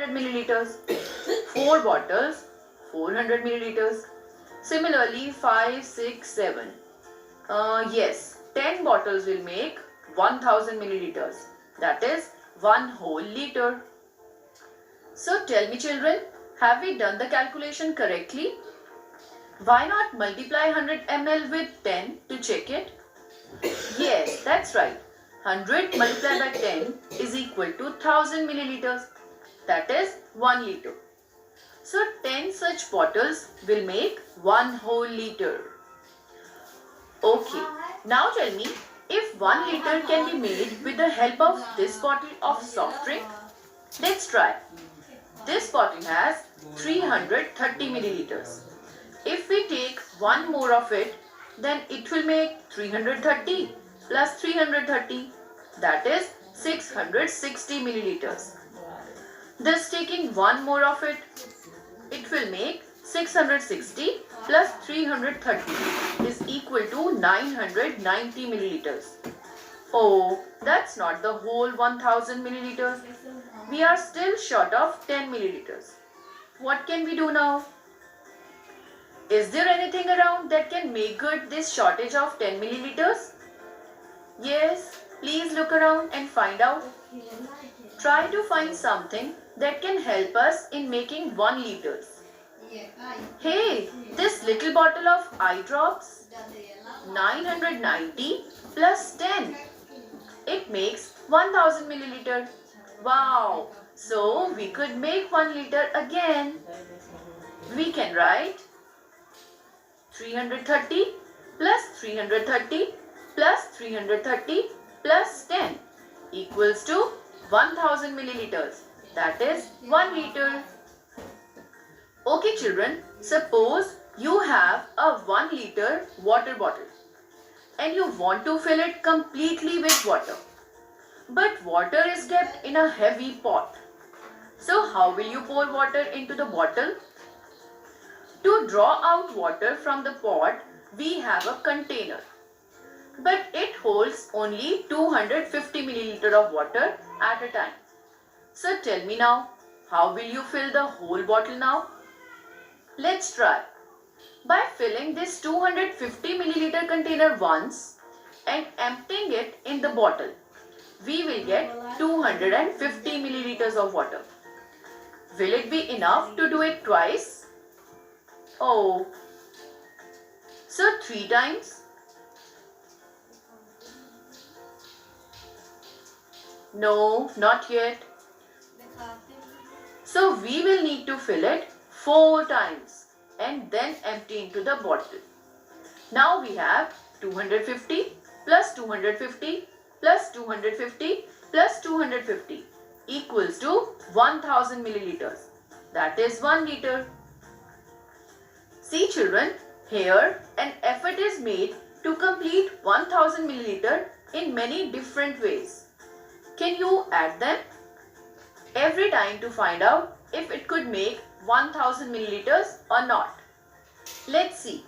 500 milliliters. 4 bottles, 400 milliliters. Similarly, 5, 6, 7. Yes, 10 bottles will make 1000 milliliters. That is 1 whole liter. So tell me children, have we done the calculation correctly? Why not multiply 100 ml with 10 to check it? Yes, that's right. 100 multiplied by 10 is equal to 1000 milliliters. That is 1 liter. So 10 such bottles will make 1 whole liter. Okay, now tell me, if 1 liter can be made with the help of this bottle of soft drink, let's try. This bottle has 330 milliliters. If we take one more of it, then it will make 330 plus 330, that is 660 milliliters. Thus taking one more of it, it will make 660 plus 330 is equal to 990 milliliters. Oh, that's not the whole 1000 milliliters. We are still short of 10 milliliters. What can we do now? Is there anything around that can make good this shortage of 10 milliliters? Yes, please look around and find out. Try to find something that can help us in making 1 liters. Hey, this little bottle of eye drops, 990 plus 10. It makes 1000 milliliter. Wow, so we could make 1 liter again. We can write 330 plus 330 plus 330 plus 10 equals to 1000 milliliters. That is 1 liter. Okay children, suppose you have a 1 liter water bottle and you want to fill it completely with water. But water is kept in a heavy pot. So how will you pour water into the bottle? To draw out water from the pot, we have a container. But it holds only 250 milliliter of water at a time. So tell me now, how will you fill the whole bottle now? Let's try. By filling this 250 milliliter container once and emptying it in the bottle, we will get 250 milliliters of water. Will it be enough to do it twice? Oh, so 3 times? No, not yet. So we will need to fill it 4 times and then empty into the bottle. Now we have 250 plus 250 plus 250 plus 250 equals to 1000 milliliters. That is 1 liter. See children, here an effort is made to complete 1000 milliliter in many different ways. Can you add them? Every time to find out if it could make 1000 milliliters or not. Let's see.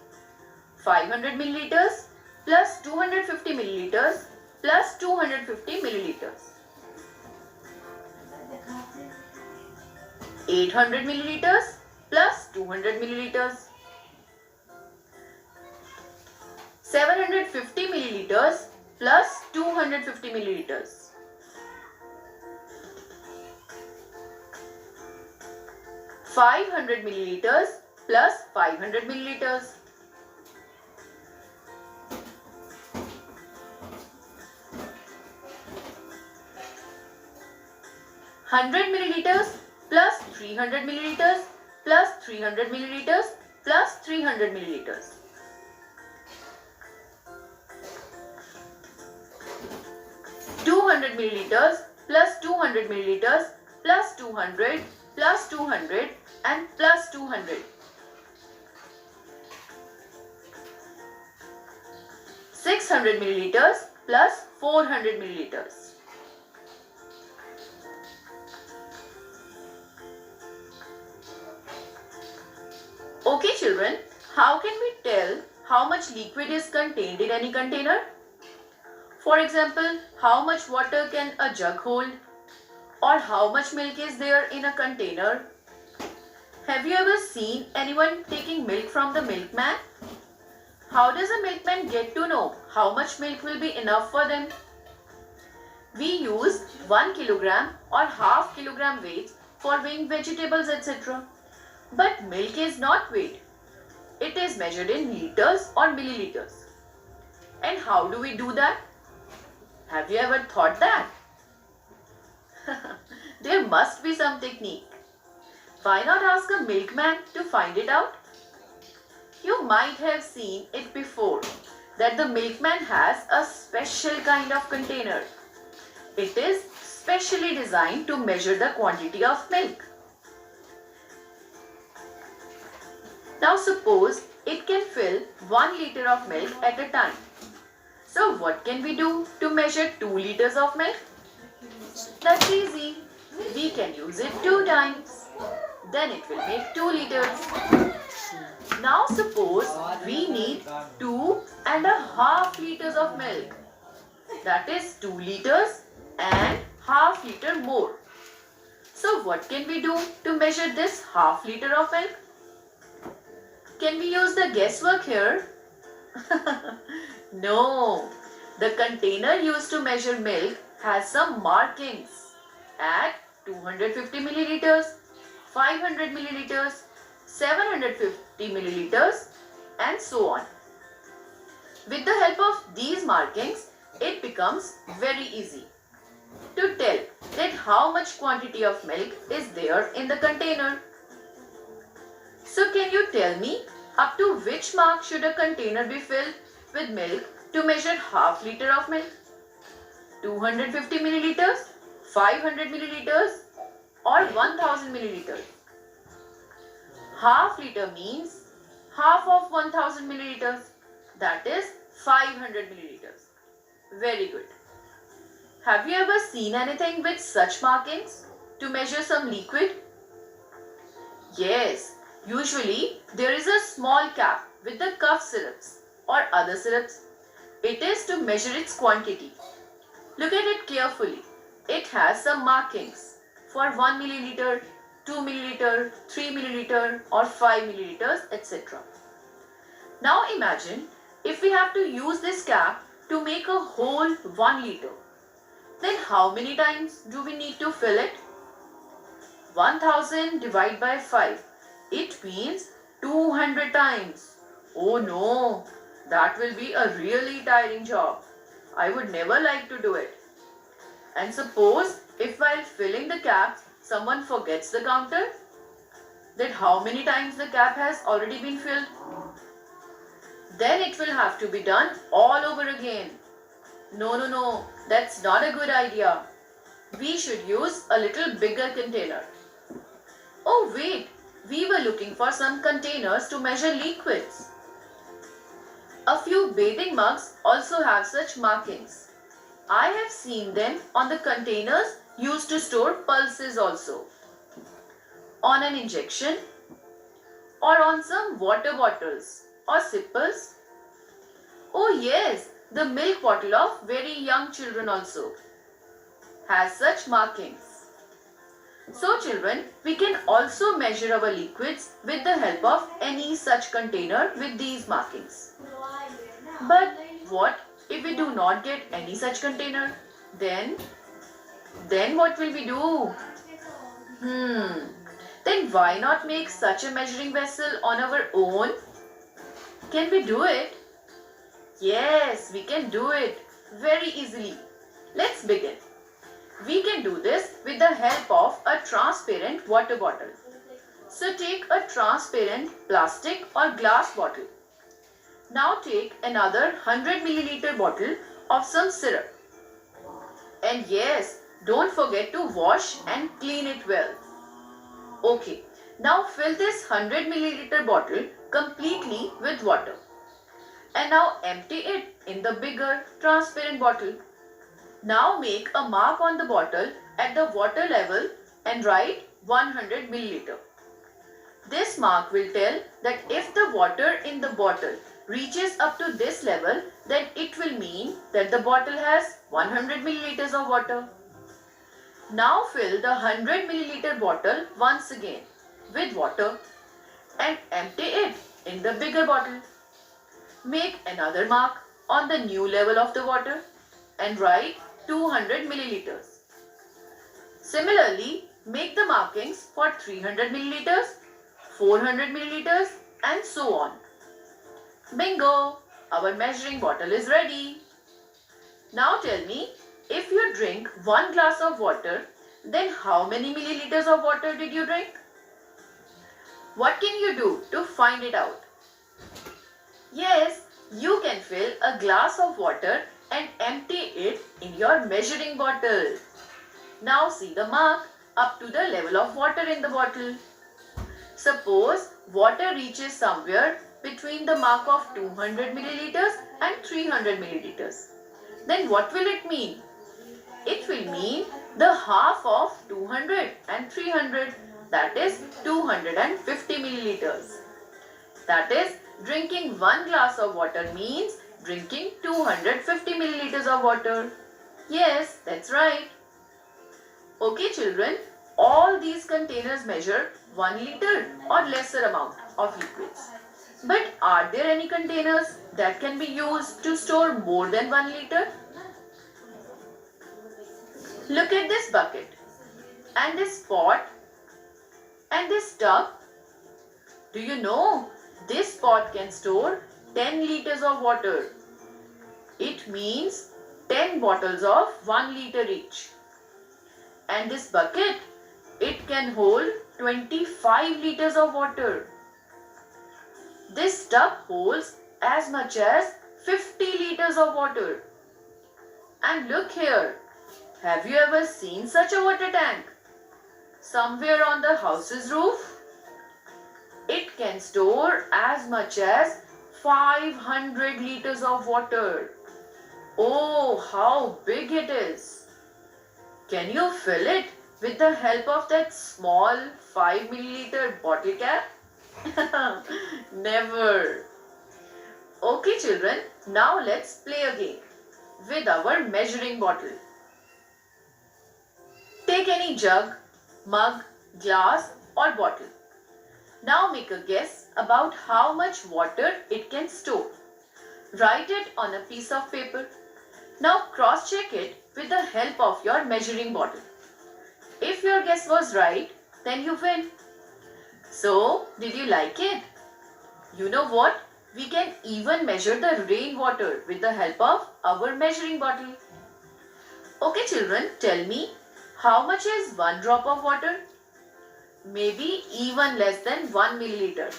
500 milliliters plus 250 milliliters plus 250 milliliters. 800 milliliters plus 200 milliliters. 750 milliliters plus 250 milliliters. 500 milliliters plus 500 milliliters. 100 milliliters plus 300 milliliters plus 300 milliliters plus 300 milliliters. 200 milliliters plus 200 milliliters plus 200 plus 200 and plus 200. 600 milliliters plus 400 milliliters. Okay children, how can we tell how much liquid is contained in any container? For example, how much water can a jug hold? Or how much milk is there in a container? Have you ever seen anyone taking milk from the milkman? How does a milkman get to know how much milk will be enough for them? We use 1 kilogram or half kilogram weights for weighing vegetables, etc. But milk is not weighed. It is measured in liters or milliliters. And how do we do that? Have you ever thought that? There must be some technique. Why not ask a milkman to find it out? You might have seen it before that the milkman has a special kind of container. It is specially designed to measure the quantity of milk. Now suppose it can fill 1 liter of milk at a time. So what can we do to measure 2 liters of milk? That's easy. We can use it 2 times. Then it will make 2 liters. Now suppose we need 2.5 liters of milk. That is 2 liters and half liter more. So what can we do to measure this half liter of milk? Can we use the guesswork here? No. The container used to measure milk has some markings at 250 milliliters, 500 milliliters, 750 milliliters and so on. With the help of these markings, it becomes very easy to tell that how much quantity of milk is there in the container. So can you tell me up to which mark should a container be filled with milk to measure half liter of milk? 250 milliliters, 500 milliliters or 1000 milliliters? Half liter means half of 1000 milliliters, that is 500 milliliters. Very good. Have you ever seen anything with such markings to measure some liquid? Yes, usually there is a small cap with the cough syrups or other syrups. It is to measure its quantity. Look at it carefully. It has some markings for 1 milliliter, 2 milliliter, 3 milliliter or 5 milliliters, etc. Now imagine if we have to use this cap to make a whole 1 liter. Then how many times do we need to fill it? 1000 divided by 5. It means 200 times. Oh no, that will be a really tiring job. I would never like to do it. And suppose if while filling the caps, someone forgets the counter, then how many times the cap has already been filled? Then it will have to be done all over again. No, that's not a good idea. We should use a little bigger container. Oh wait, we were looking for some containers to measure liquids. A few bathing mugs also have such markings. I have seen them on the containers used to store pulses also, on an injection or on some water bottles or sippers. Oh yes, the milk bottle of very young children also has such markings. So children, we can also measure our liquids with the help of any such container with these markings. But what if we do not get any such container? Then what will we do? Then why not make such a measuring vessel on our own? Can we do it? Yes, we can do it very easily. Let's begin. We can do this with the help of a transparent water bottle. So take a transparent plastic or glass bottle. Now take another 100 milliliter bottle of some syrup. And yes, don't forget to wash and clean it well. Okay, now fill this 100 milliliter bottle completely with water. And now empty it in the bigger transparent bottle. Now make a mark on the bottle at the water level and write 100 milliliter. This mark will tell that if the water in the bottle reaches up to this level, then it will mean that the bottle has 100 milliliters of water. Now fill the 100 milliliter bottle once again with water and empty it in the bigger bottle. Make another mark on the new level of the water and write 200 milliliters. Similarly, make the markings for 300 milliliters, 400 milliliters and so on. Bingo! Our measuring bottle is ready. Now tell me, if you drink 1 glass of water, then how many milliliters of water did you drink? What can you do to find it out? Yes, you can fill a glass of water and empty it in your measuring bottle. Now see the mark up to the level of water in the bottle. Suppose water reaches somewhere between the mark of 200 milliliters and 300 milliliters. Then what will it mean? It will mean the half of 200 and 300, that is 250 milliliters. That is, drinking 1 glass of water means drinking 250 milliliters of water. Yes, that's right. Okay children, all these containers measure 1 liter or lesser amount of liquids. But are there any containers that can be used to store more than 1 liter? Look at this bucket and this pot and this tub. Do you know this pot can store 10 liters of water? It means 10 bottles of 1 liter each. And this bucket, it can hold 25 liters of water. This tub holds as much as 50 liters of water. And look here, have you ever seen such a water tank? Somewhere on the house's roof? It can store as much as 500 liters of water. Oh, how big it is! Can you fill it with the help of that small 5 milliliter bottle cap? Never. Okay children, now let's play a game with our measuring bottle. Take any jug, mug, glass or bottle. Now make a guess about how much water it can store. Write it on a piece of paper. Now cross-check it with the help of your measuring bottle. If your guess was right, then you win. So, did you like it? You know what? We can even measure the rainwater with the help of our measuring bottle. Okay children, tell me, how much is 1 drop of water? Maybe even less than 1 milliliter.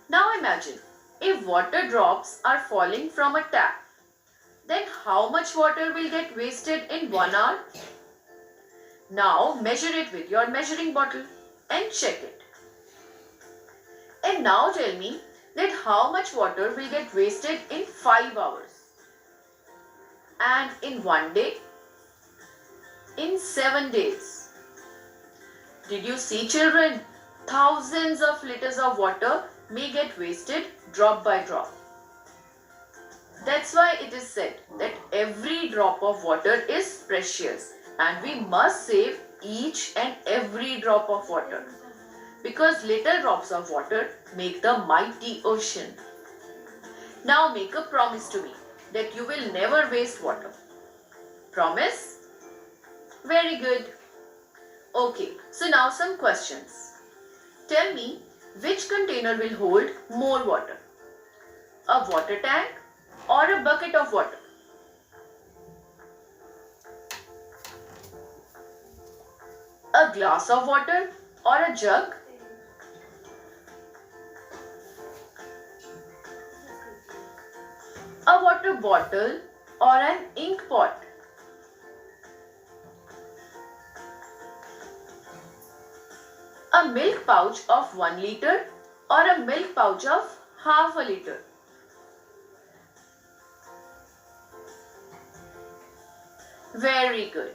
Now imagine, if water drops are falling from a tap, then how much water will get wasted in 1 hour? Now measure it with your measuring bottle and check it. And now tell me that how much water will get wasted in 5 hours? And in 1 day? In 7 days? Did you see children? Thousands of liters of water may get wasted drop by drop. That's why it is said that every drop of water is precious and we must save each and every drop of water, because little drops of water make the mighty ocean. Now make a promise to me that you will never waste water. Promise? Very good. Okay, so now some questions. Tell me, which container will hold more water? A water tank or a bucket of water? A glass of water or a jug? A water bottle or an ink pot? A milk pouch of 1 liter or a milk pouch of half a liter? Very good.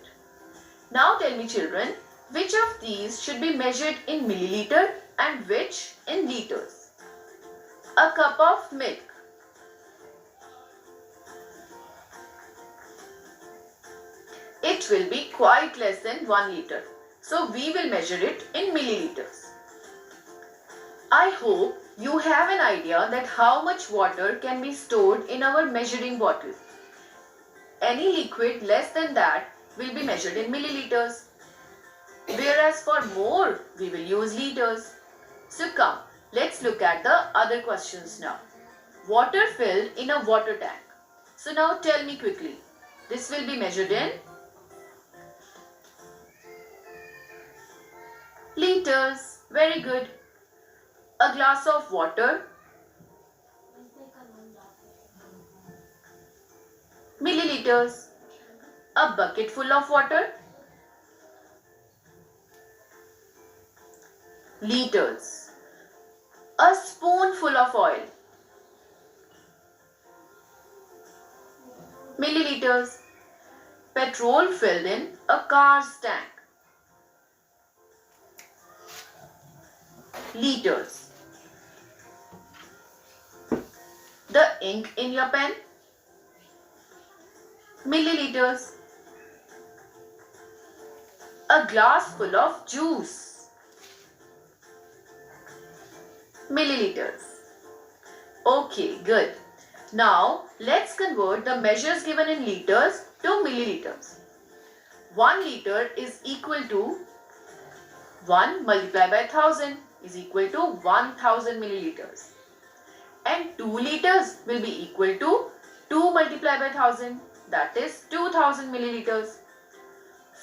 Now tell me children, which of these should be measured in milliliter and which in liters? A cup of milk. it will be quite less than 1 liter. So we will measure it in milliliters. I hope you have an idea that how much water can be stored in our measuring bottle. Any liquid less than that will be measured in milliliters. Whereas for more, we will use liters. So come, let's look at the other questions now. Water filled in a water tank. So now tell me quickly. This will be measured in liters. Very good. A glass of water. Milliliters. A bucket full of water. Liters. A spoonful of oil. Milliliters. Petrol filled in a car's tank. Liters. The ink in your pen. Milliliters. A glass full of juice. Milliliters. Okay, good. Now, let's convert the measures given in liters to milliliters. 1 liter is equal to 1 multiplied by 1000 is equal to 1000 milliliters. And 2 liters will be equal to 2 multiplied by 1000, that is 2000 milliliters.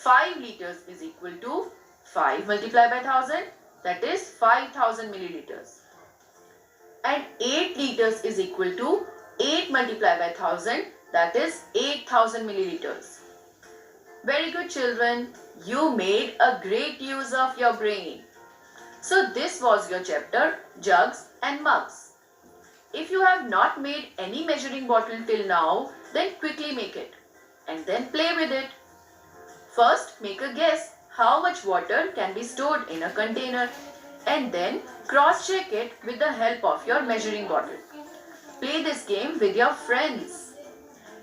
5 liters is equal to 5 multiplied by 1000, that is 5000 milliliters. And 8 liters is equal to 8 multiplied by 1000, that is 8000 milliliters. Very good children, you made a great use of your brain. So this was your chapter, jugs and mugs. If you have not made any measuring bottle till now, then quickly make it and then play with it. First, make a guess how much water can be stored in a container and then cross-check it with the help of your measuring bottle. Play this game with your friends.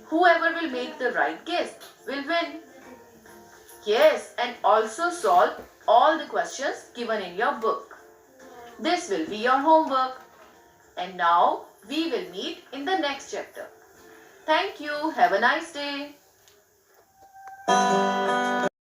Whoever will make the right guess will win. Yes, and also solve all the questions given in your book. This will be your homework. And now we will meet in the next chapter. Thank you. Have a nice day.